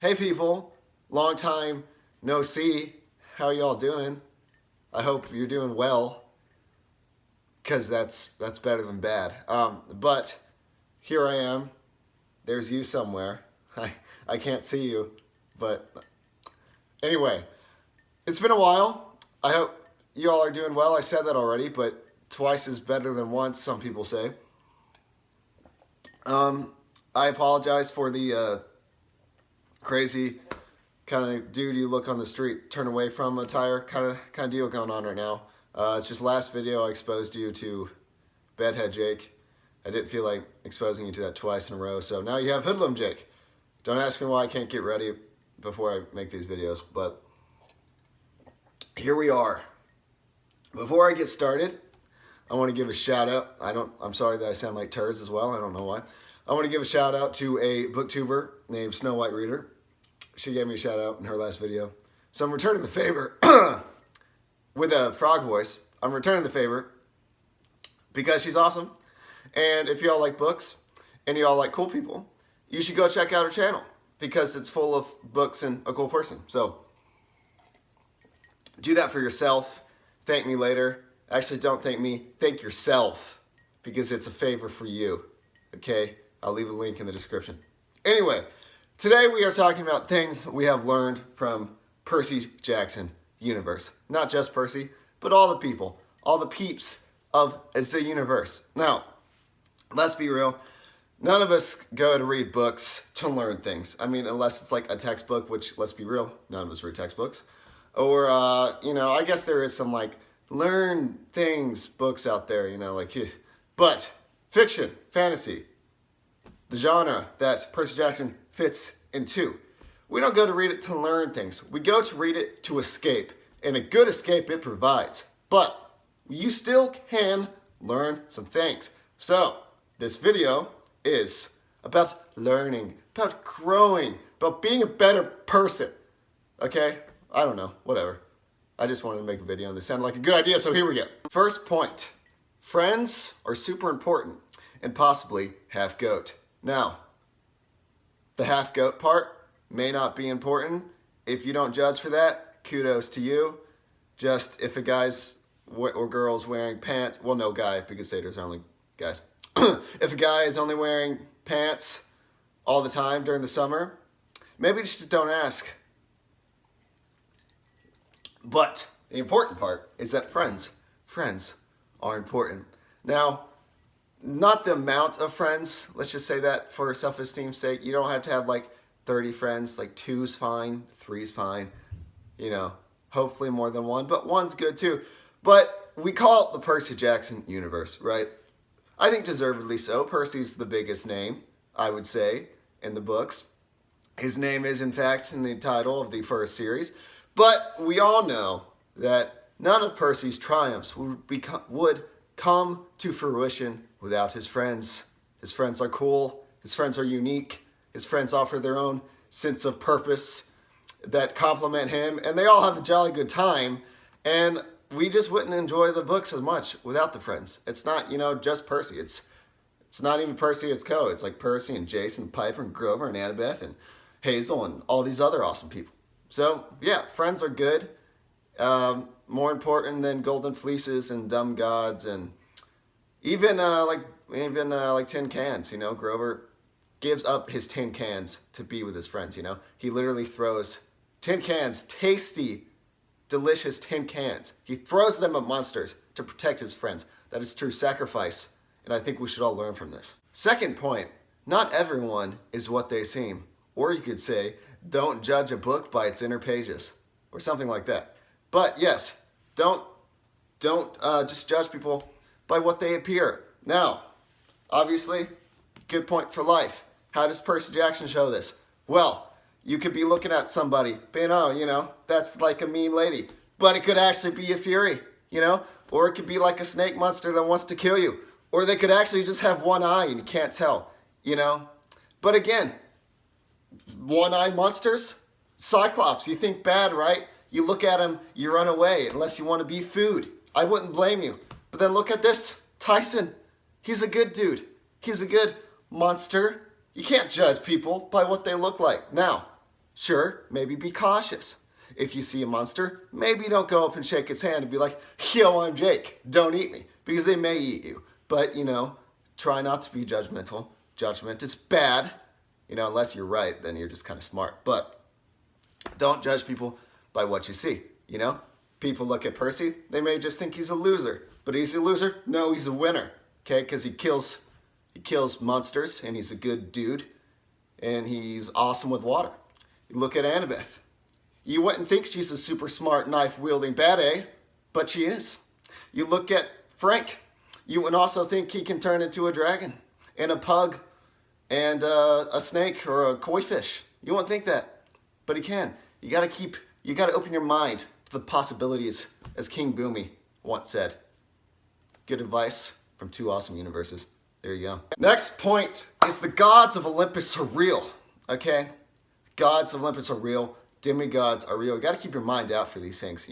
Hey people, long time no see. How y'all doing? I hope you're doing well, because that's better than bad. But here I am. There's you somewhere. I can't see you, but anyway, it's been a while. I hope you all are doing well. I said that already, but twice is better than once, some people say. I apologize for the crazy kind of dude you look on the street turn away from attire kind of deal going on right now. It's just last video I exposed you to Bedhead Jake. I didn't feel like exposing you to that twice in a row, so now you have Hoodlum Jake. Don't ask me why I can't get ready before I make these videos, but here we are. Before I get started, I want to give a shout out. I'm sorry that I sound like turds as well. I don't know why. I want to give a shout out to a booktuber named Snow White Reader. She gave me a shout out in her last video. So I'm returning the favor with a frog voice. I'm returning the favor because she's awesome. And if y'all like books and y'all like cool people, you should go check out her channel because it's full of books and a cool person. So do that for yourself. Thank me later. Actually, don't thank me. Thank yourself because it's a favor for you. Okay? I'll leave a link in the description. Anyway, today we are talking about things we have learned from Percy Jackson universe. Not just Percy, but all the people, all the peeps of the universe. Now, let's be real. None of us go to read books to learn things. I mean, unless it's like a textbook, which, let's be real, none of us read textbooks. Or, I guess there is some like learn things books out there, but fiction, fantasy, the genre that Percy Jackson fits into. We don't go to read it to learn things. We go to read it to escape, and a good escape it provides. But you still can learn some things. So this video is about learning, about growing, about being a better person. Okay? I don't know, whatever. I just wanted to make a video and this sounded like a good idea, so here we go. First point, friends are super important and possibly half goat. Now, the half goat part may not be important. If you don't judge for that, kudos to you. Just if a guy's or girl's wearing pants, well, no guy, because satyrs are only guys. If a guy is only wearing pants all the time during the summer, maybe just don't ask. But the important part is that friends are important. Now, not the amount of friends, let's just say that for self-esteem's sake. You don't have to have like 30 friends, like 2's fine, 3's fine, hopefully more than one, but one's good too. But we call it the Percy Jackson universe, right? I think deservedly so. Percy's the biggest name, I would say, in the books. His name is, in fact, in the title of the first series. But we all know that none of Percy's triumphs would come to fruition without his friends. His friends are cool. His friends are unique. His friends offer their own sense of purpose that complement him. And they all have a jolly good time. And we just wouldn't enjoy the books as much without the friends. It's not, just Percy. It's not even Percy, it's Co. It's like Percy and Jason, Piper and Grover and Annabeth and Hazel and all these other awesome people. So, yeah, friends are good. More important than golden fleeces and dumb gods and even like tin cans. Grover gives up his tin cans to be with his friends. He literally throws tin cans, tasty, delicious tin cans. He throws them at monsters to protect his friends. That is true sacrifice, and I think we should all learn from this. Second point, not everyone is what they seem. Or you could say, don't judge a book by its inner pages, or something like that. But yes, don't just judge people by what they appear. Now, obviously, good point for life. How does Percy Jackson show this? Well, you could be looking at somebody, being, that's like a mean lady, but it could actually be a fury, or it could be like a snake monster that wants to kill you, or they could actually just have one eye and you can't tell, But again, one-eyed monsters, Cyclops, you think bad, right? You look at him, you run away unless you want to be food. I wouldn't blame you. But then look at this, Tyson. He's a good dude. He's a good monster. You can't judge people by what they look like. Now, Sure, maybe be cautious. If you see a monster, maybe don't go up and shake its hand and be like, yo, I'm Jake, don't eat me, because they may eat you. But, try not to be judgmental. Judgment is bad. Unless you're right, then you're just kind of smart. But don't judge people by what you see, People look at Percy, they may just think he's a loser. But is he a loser? No, he's a winner, okay? Because he kills monsters, and he's a good dude, and he's awesome with water. You look at Annabeth. You wouldn't think she's a super smart knife-wielding bad, but she is. You look at Frank. You would also think he can turn into a dragon, and a pug, and a snake, or a koi fish. You wouldn't think that, but he can. You gotta open your mind to the possibilities, as King Boomy once said. Good advice from two awesome universes. There you go. Next point is the gods of Olympus are real, okay? Gods of Olympus are real. Demigods are real. You gotta keep your mind out for these things,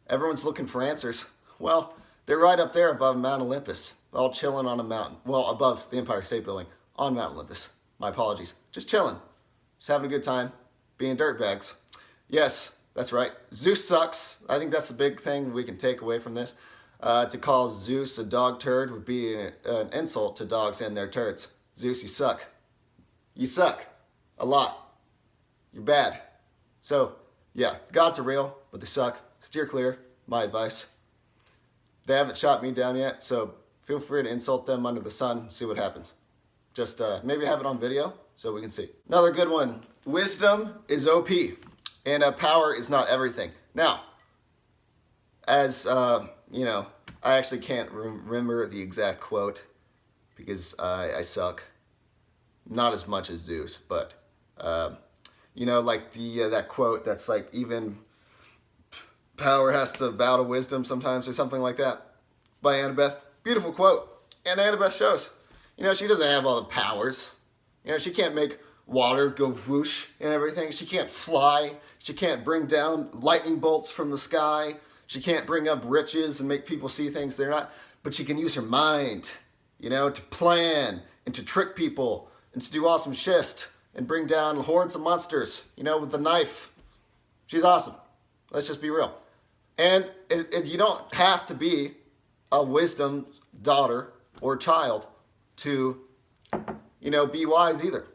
Everyone's looking for answers. Well, they're right up there above Mount Olympus, all chilling on a mountain. Well, above the Empire State Building, on Mount Olympus. My apologies. Just chilling. Just having a good time, being dirtbags. Yes, that's right. Zeus sucks. I think that's the big thing we can take away from this. To call Zeus a dog turd would be an insult to dogs and their turds. Zeus, you suck. You suck. A lot. You're bad. So, yeah, gods are real, but they suck. Steer clear, my advice. They haven't shot me down yet, so feel free to insult them under the sun, see what happens. Just maybe have it on video so we can see. Another good one. Wisdom is OP, and power is not everything. Now, as I actually can't remember the exact quote because I suck. Not as much as Zeus, but like that quote that's like, even power has to bow to wisdom sometimes, or something like that, by Annabeth. Beautiful quote. And Annabeth shows, she doesn't have all the powers. She can't make water go whoosh and everything. She can't fly. She can't bring down lightning bolts from the sky. She can't bring up riches and make people see things they're not. But she can use her mind, to plan and to trick people and to do awesome shit and bring down hordes of monsters, with the knife. She's awesome. Let's just be real. And you don't have to be a wisdom daughter or child to, be wise either.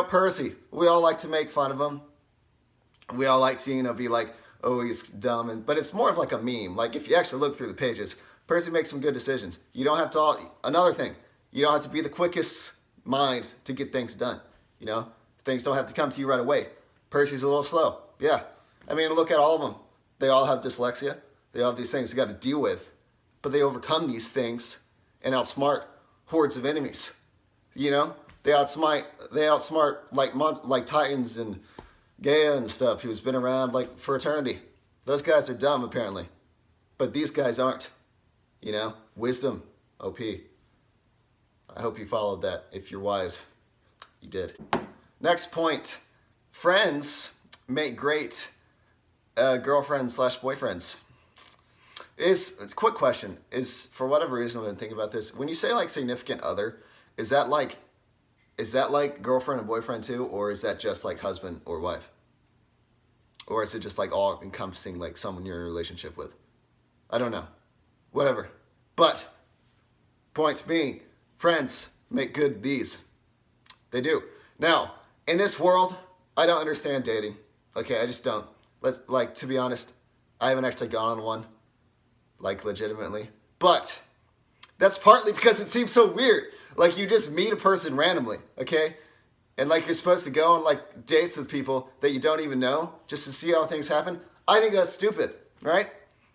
Percy, we all like to make fun of him. We all like to, be like, oh, he's dumb. But it's more of like a meme. Like, if you actually look through the pages, Percy makes some good decisions. You don't have to, another thing, you don't have to be the quickest mind to get things done. Things don't have to come to you right away. Percy's a little slow. Yeah. I mean, look at all of them. They all have dyslexia. They all have these things they got to deal with. But they overcome these things and outsmart hordes of enemies. They outsmart like Titans and Gaia and stuff who's been around like for eternity. Those guys are dumb apparently. But these guys aren't. Wisdom, OP. I hope you followed that. If you're wise, you did. Next point. Friends make great girlfriends/boyfriends. It's a quick question. Is, for whatever reason, I've been thinking about this. When you say like significant other, is that like girlfriend and boyfriend too, or is that just like husband or wife? Or is it just like all encompassing like someone you're in a relationship with? I don't know. Whatever. But point being, friends make good these. They do. Now, in this world, I don't understand dating. Okay, I just don't. To be honest, I haven't actually gone on one, like legitimately. But that's partly because it seems so weird. Like, you just meet a person randomly, okay? And like, you're supposed to go on like dates with people that you don't even know just to see how things happen. I think that's stupid, right?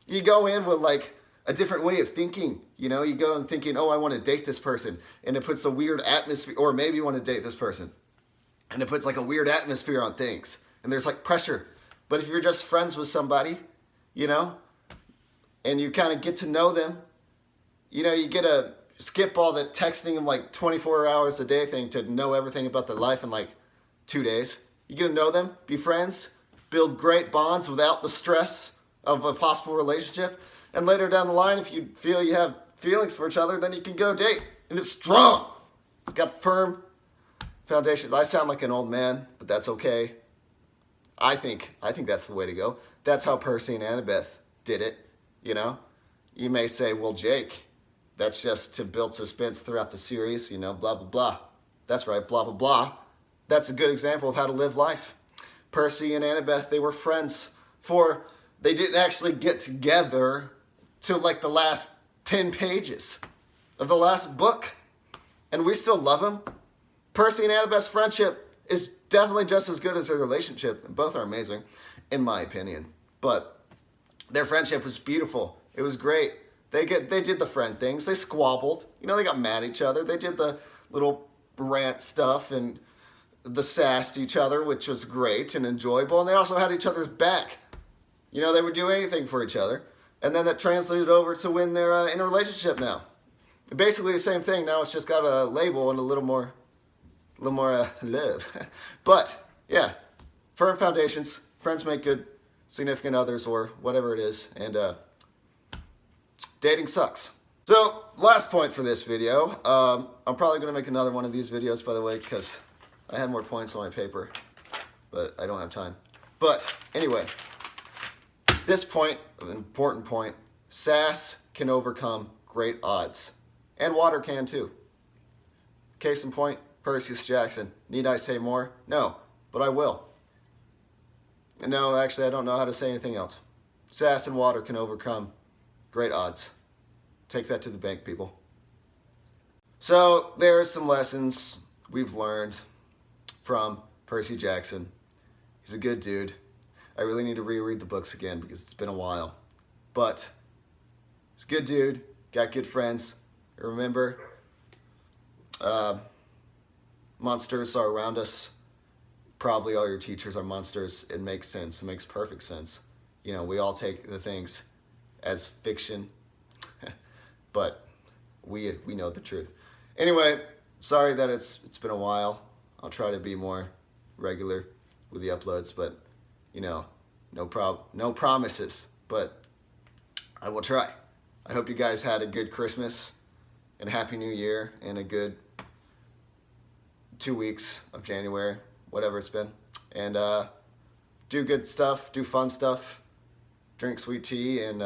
You go in with like a different way of thinking, you go in thinking, oh, I want to date this person. And it puts a weird atmosphere, or maybe you want to date this person. And it puts like a weird atmosphere on things. And there's like pressure. But if you're just friends with somebody, and you kind of get to know them, you get to skip all the texting them like 24 hours a day thing to know everything about their life in like 2 days. You get to know them, be friends, build great bonds without the stress of a possible relationship. And later down the line, if you feel you have feelings for each other, then you can go date. And it's strong. It's got firm foundation. I sound like an old man, but that's okay. I think that's the way to go. That's how Percy and Annabeth did it, you know? You may say, well, Jake, that's just to build suspense throughout the series, you know, blah, blah, blah. That's right, blah, blah, blah. That's a good example of how to live life. Percy and Annabeth, they were friends they didn't actually get together till like the last 10 pages of the last book. And we still love them. Percy and Annabeth's friendship is definitely just as good as their relationship. Both are amazing, in my opinion. But their friendship was beautiful. It was great. They did the friend things. They squabbled. You know, they got mad at each other. They did the little rant stuff and the sass to each other, which was great and enjoyable. And they also had each other's back. You know, they would do anything for each other. And then that translated over to when they're in a relationship now. Basically the same thing. Now it's just got a label and a little more love. But, yeah, firm foundations. Friends make good significant others or whatever it is. And dating sucks. So, last point for this video. I'm probably going to make another one of these videos, by the way, because I had more points on my paper. But I don't have time. But, anyway. This point, an important point, sass can overcome great odds. And water can too. Case in point, Perseus Jackson. Need I say more? No, but I will. And no, actually, I don't know how to say anything else. Sass and water can overcome great odds. Take that to the bank, people. So, there are some lessons we've learned from Percy Jackson. He's a good dude. I really need to reread the books again because it's been a while. But he's a good dude, got good friends. Remember, monsters are around us. Probably all your teachers are monsters. It makes sense. It makes perfect sense. You know, we all take the things as fiction, but we know the truth. Anyway, sorry that it's been a while. I'll try to be more regular with the uploads, but you know, no promises, but I will try. I hope you guys had a good Christmas and Happy New Year and a good 2 weeks of January, whatever it's been. And do good stuff, do fun stuff, drink sweet tea, and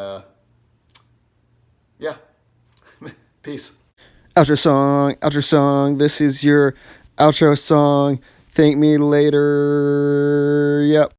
yeah, peace. Outro song, this is your outro song. Thank me later. Yep.